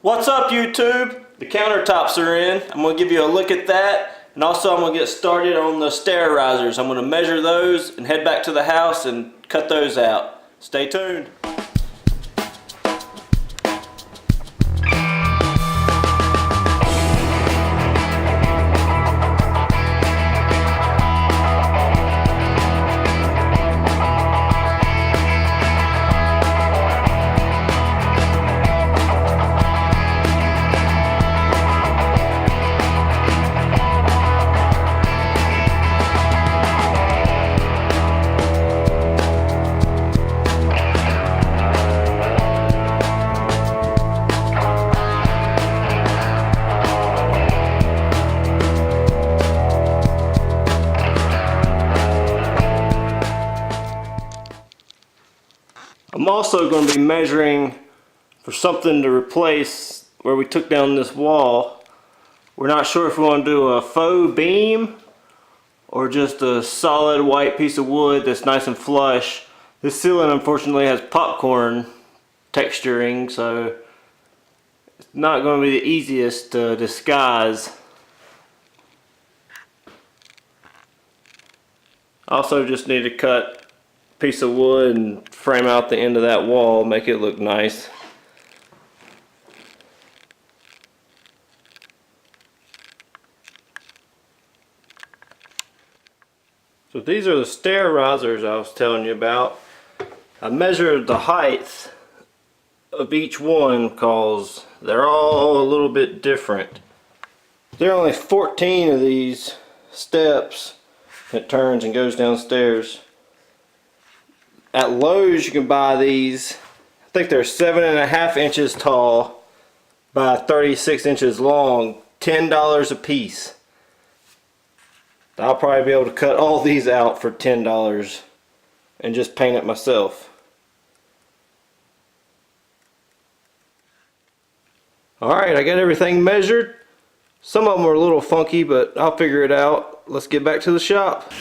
What's up, YouTube? The countertops are in. I'm going to give you a look at that, and also I'm going to get started on the stair risers. I'm going to measure those and head back to the house and cut those out. Stay tuned. I'm also going to be measuring for something to replace where we took down this wall. We're not sure if we want to do a faux beam or just a solid white piece of wood that's nice and flush. This ceiling unfortunately has popcorn texturing, so it's not going to be the easiest to disguise. Also just need to cut a piece of wood and frame out the end of that wall, make it look nice. So these are the stair risers I was telling you about. I measured the height of each one because they're all a little bit different. There are only 14 of these steps. It turns and goes downstairs. At Lowe's you can buy these. I think they're 7.5 inches tall by 36 inches long, $10 a piece. I'll probably be able to cut all these out for $10 and just paint it myself. Alright, I got everything measured. Some of them are a little funky, but I'll figure it out. Let's get back to the shop.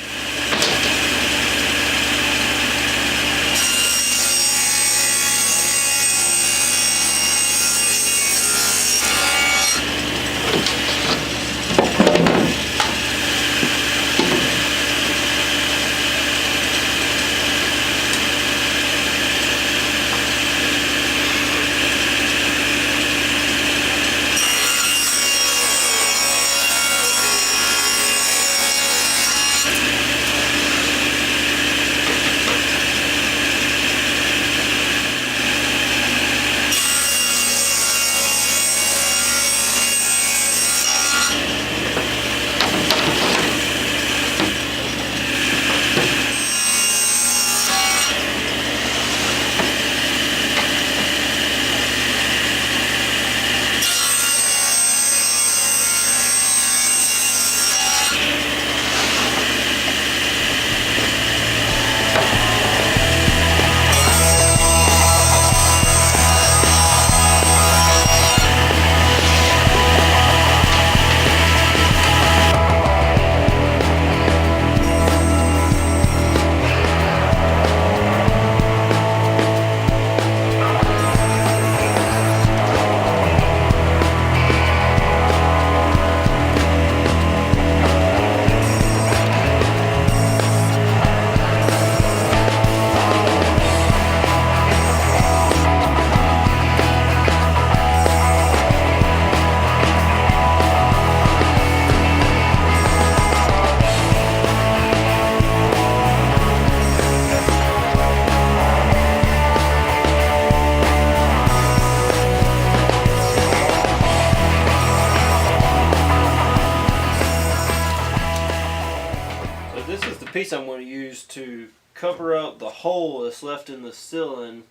Piece I'm going to use to cover up the hole that's left in the ceiling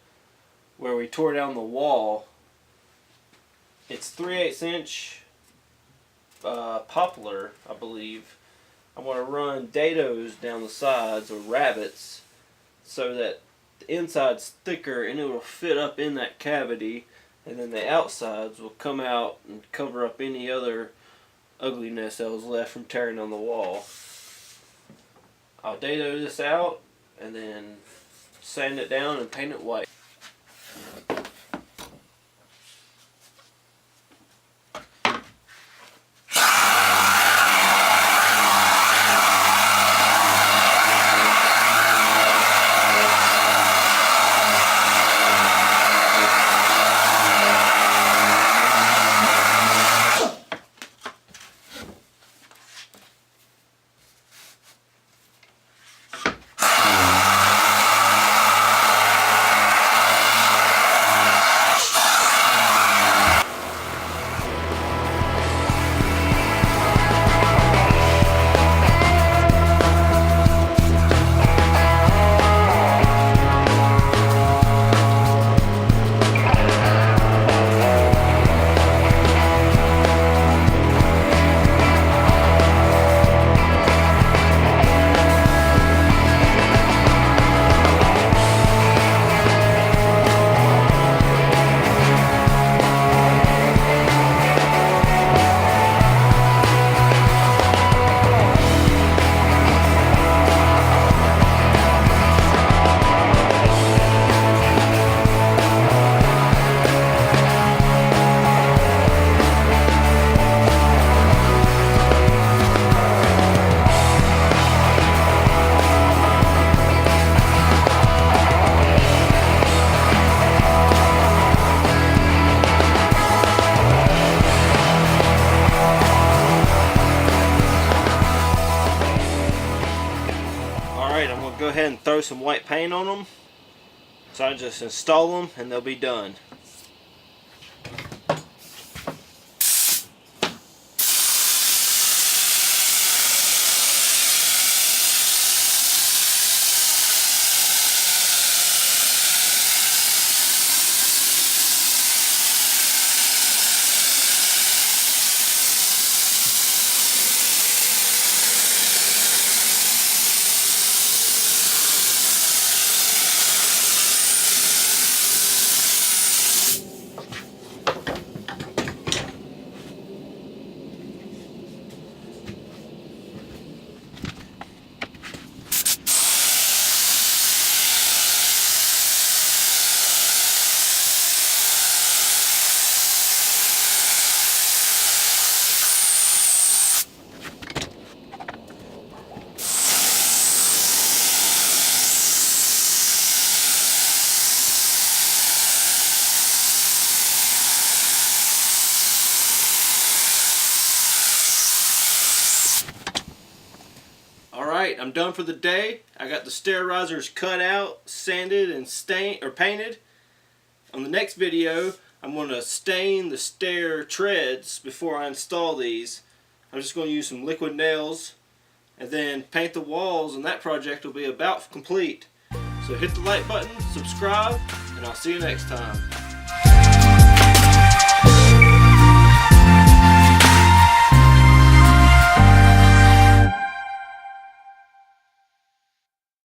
where we tore down the wall. It's 3/8 inch poplar, I believe. I'm going to run dados down the sides, or rabbits, so that the inside's thicker and it will fit up in that cavity, and then the outsides will come out and cover up any other ugliness that was left from tearing on the wall. I'll dado this out and then sand it down and paint it white. ahead and throw some white paint on them. So I just install them and they'll be done. Alright, I'm done for the day. I got the stair risers cut out, sanded, and stained or painted. On the next video, I'm going to stain the stair treads before I install these. I'm just going to use some liquid nails and then paint the walls, and that project will be about complete. So hit the like button, subscribe, and I'll see you next time.